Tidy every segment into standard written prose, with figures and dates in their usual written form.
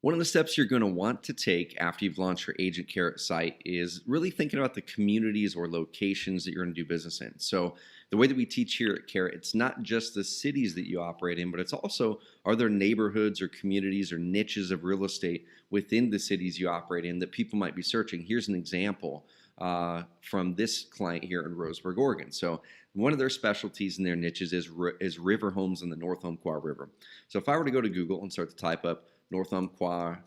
One of the steps you're going to want to take after you've launched your Agent Carrot site is really thinking about the communities or locations that you're going to do business in. So the way that we teach here at Carrot, it's not just the cities that you operate in, but it's also, are there neighborhoods or communities or niches of real estate within the cities you operate in that people might be searching? Here's an example from this client here in Roseburg, Oregon. So one of their specialties in their niches is river homes in the North Umpqua River. So if I were to go to Google and start to type up North Umpqua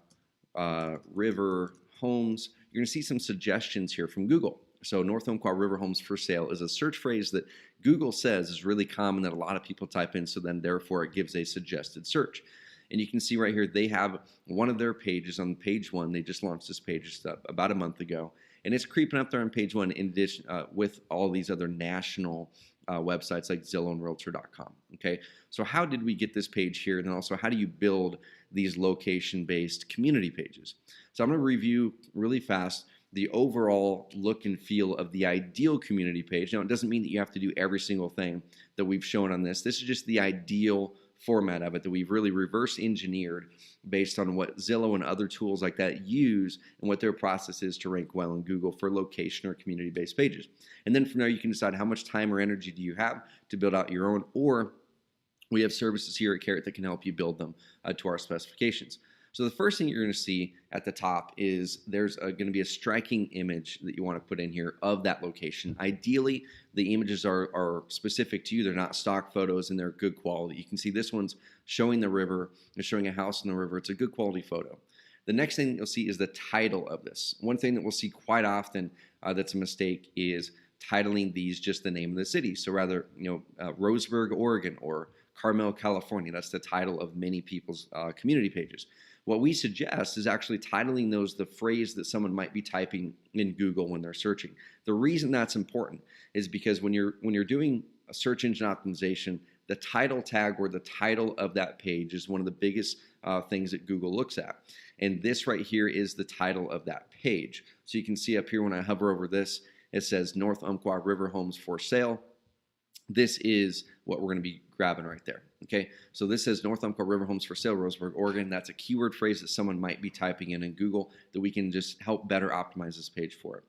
River Homes, you're going to see some suggestions here from Google. So North Umpqua River Homes for sale is a search phrase that Google says is really common that a lot of people type in, so then therefore it gives a suggested search. And you can see right here, they have one of their pages on page one. They just launched this page just about a month ago. And it's creeping up there on page one in addition with all these other national websites like Zillow and Realtor.com. Okay, so how did we get this page here? And then also, how do you build these location-based community pages? So I'm going to review really fast the overall look and feel of the ideal community page. Now, it doesn't mean that you have to do every single thing that we've shown on this. This is just the ideal format of it that we've really reverse engineered based on what Zillow and other tools like that use and what their process is to rank well in Google for location or community-based pages. And then from there, you can decide how much time or energy do you have to build out your own, or we have services here at Carrot that can help you build them to our specifications. So the first thing you're going to see at the top is there's going to be a striking image that you want to put in here of that location. Ideally, the images are specific to you. They're not stock photos and they're good quality. You can see this one's showing the river. It's showing a house in the river. It's a good quality photo. The next thing you'll see is the title of this. One thing that we'll see quite often that's a mistake is titling these just the name of the city. So rather, Roseburg, Oregon, or Carmel, California. That's the title of many people's community pages. What we suggest is actually titling those the phrase that someone might be typing in Google when they're searching. The reason that's important is because when you're doing a search engine optimization, the title tag or the title of that page is one of the biggest things that Google looks at. And this right here is the title of that page. So you can see up here when I hover over this, it says North Umpqua River Homes for sale. This is what we're going to be grabbing right there. Okay, so this says North Umpqua River Homes for sale, Roseburg, Oregon. That's a keyword phrase that someone might be typing in Google that we can just help better optimize this page for it.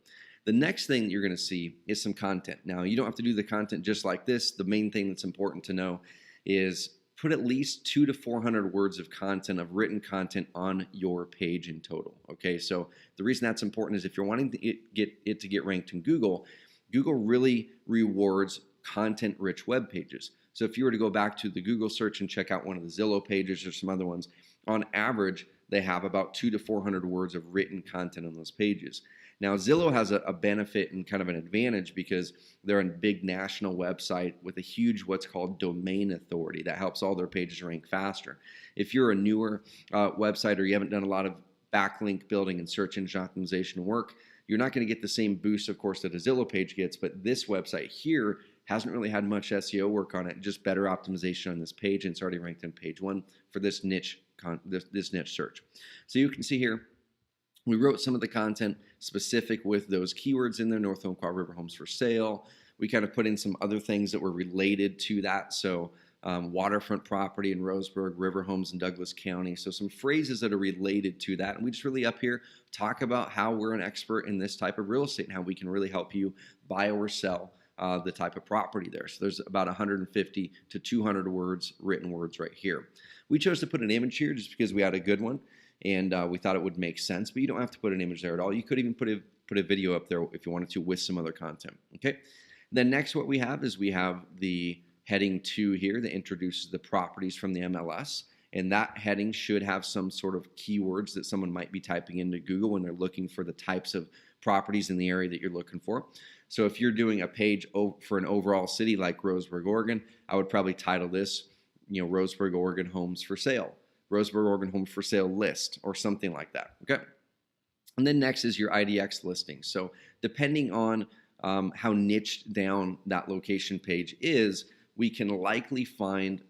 The next thing that you're going to see is some content. Now, you don't have to do the content just like this. The main thing that's important to know is put at least 200 to 400 words of content, of written content on your page in total. Okay, so the reason that's important is if you're wanting to get it to get ranked in Google, Google really rewards content-rich web pages. So if you were to go back to the Google search and check out one of the Zillow pages or some other ones, on average, they have about 200 to 400 words of written content on those pages. Now, Zillow has a benefit and kind of an advantage because they're a big national website with a huge what's called domain authority that helps all their pages rank faster. If you're a newer website or you haven't done a lot of backlink building and search engine optimization work, you're not going to get the same boost, of course, that a Zillow page gets, but this website here hasn't really had much SEO work on it, just better optimization on this page, and it's already ranked on page one for this niche this niche search. So you can see here, we wrote some of the content specific with those keywords in there, North Umpqua River Homes for sale. We kind of put in some other things that were related to that, so waterfront property in Roseburg, river homes in Douglas County. So some phrases that are related to that. And we just really up here talk about how we're an expert in this type of real estate and how we can really help you buy or sell the type of property there. So there's about 150 to 200 words, written words right here. We chose to put an image here just because we had a good one and we thought it would make sense, but you don't have to put an image there at all. You could even put a video up there if you wanted to with some other content. Okay. Then next what we have is we have the heading 2 here that introduces the properties from the MLS. And that heading should have some sort of keywords that someone might be typing into Google when they're looking for the types of properties in the area that you're looking for. So if you're doing a page for an overall city like Roseburg, Oregon, I would probably title this, Roseburg, Oregon Homes for Sale, Roseburg, Oregon Homes for Sale list, or something like that. Okay. And then next is your Idx listing. So depending on how niched down that location page is, we can likely find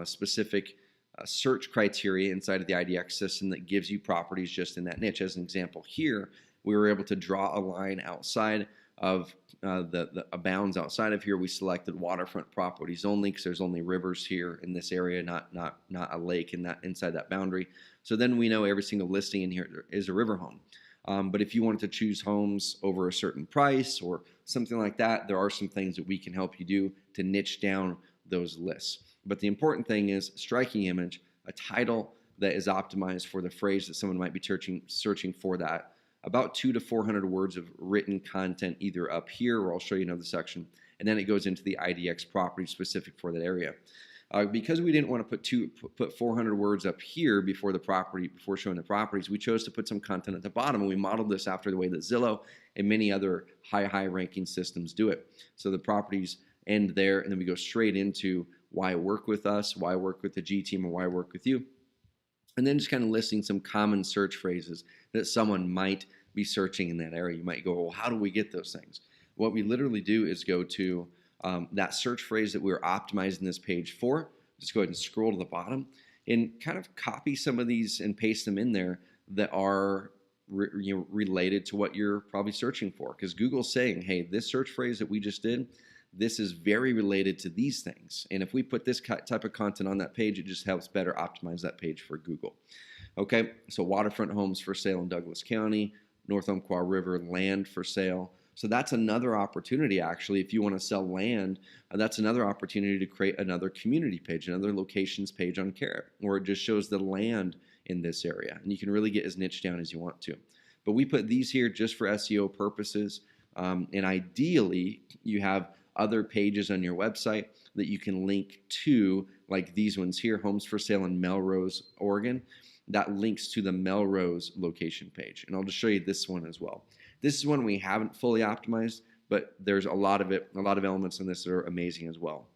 specific search criteria inside of the Idx system that gives you properties just in that niche. As an example here, we were able to draw a line outside of the abounds outside of here, we selected waterfront properties only because there's only rivers here in this area, not a lake inside that boundary. So then we know every single listing in here is a river home. But if you wanted to choose homes over a certain price or something like that, there are some things that we can help you do to niche down those lists. But the important thing is striking image, a title that is optimized for the phrase that someone might be searching for, that about 200 to 400 words of written content either up here, or I'll show you another section, and then it goes into the IDX property specific for that area. Because we didn't want to put 400 words up here before showing the properties, we chose to put some content at the bottom, and we modeled this after the way that Zillow and many other high ranking systems do it. So the properties end there, and then we go straight into why work with us, why work with the G team, or why work with you. And then just kind of listing some common search phrases that someone might be searching in that area. You might go, well, how do we get those things? What we literally do is go to that search phrase that we're optimizing this page for. Just go ahead and scroll to the bottom and kind of copy some of these and paste them in there that are related to what you're probably searching for. Because Google's saying, hey, this search phrase that we just did, this is very related to these things. And if we put this type of content on that page, it just helps better optimize that page for Google. Okay, so waterfront homes for sale in Douglas County, North Umpqua River land for sale. So that's another opportunity, actually. If you want to sell land, that's another opportunity to create another community page, another locations page on Carrot, where it just shows the land in this area. And you can really get as niche down as you want to. But we put these here just for SEO purposes. And ideally, you have other pages on your website that you can link to, like these ones here, homes for sale in Melrose, Oregon. That links to the Melrose location page. And I'll just show you this one as well. This is one we haven't fully optimized, but there's a lot of elements in this that are amazing as well.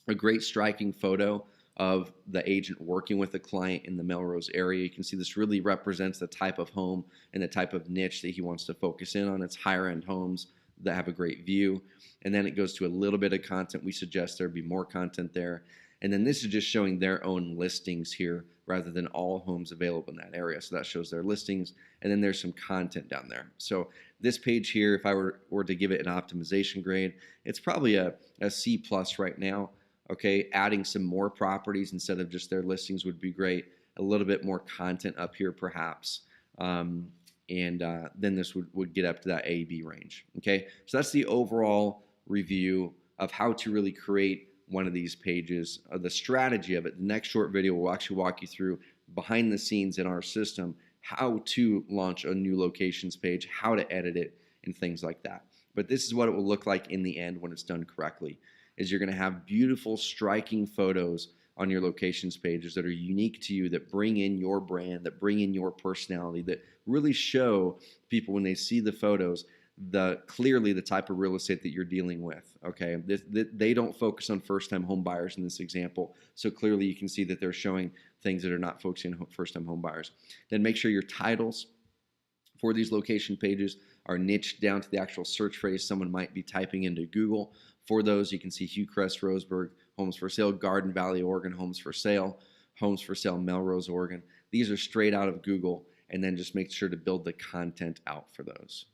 A great striking photo of the agent working with the client in the Melrose area. You can see this really represents the type of home and the type of niche that he wants to focus in on. It's higher end homes that have a great view. And then it goes to a little bit of content. We suggest there be more content there. And then this is just showing their own listings here rather than all homes available in that area. So that shows their listings. And then there's some content down there. So this page here, if I were to give it an optimization grade, it's probably a C plus right now. Okay, adding some more properties instead of just their listings would be great. A little bit more content up here perhaps. And then this would get up to that A, B range. Okay, so that's the overall review of how to really create one of these pages, the strategy of it. The next short video will actually walk you through behind the scenes in our system, how to launch a new locations page, how to edit it, and things like that. But this is what it will look like in the end when it's done correctly, is you're going to have beautiful, striking photos on your locations pages that are unique to you, that bring in your brand, that bring in your personality, that really show people when they see the photos clearly the type of real estate that you're dealing with. Okay, they don't focus on first-time home buyers in this example, so clearly you can see that they're showing things that are not focusing on first-time home buyers. Then make sure your titles for these location pages are niched down to the actual search phrase someone might be typing into Google. For those, you can see Hillcrest, Roseburg, homes for sale, Garden Valley, Oregon, homes for sale, Melrose, Oregon. These are straight out of Google, and then just make sure to build the content out for those.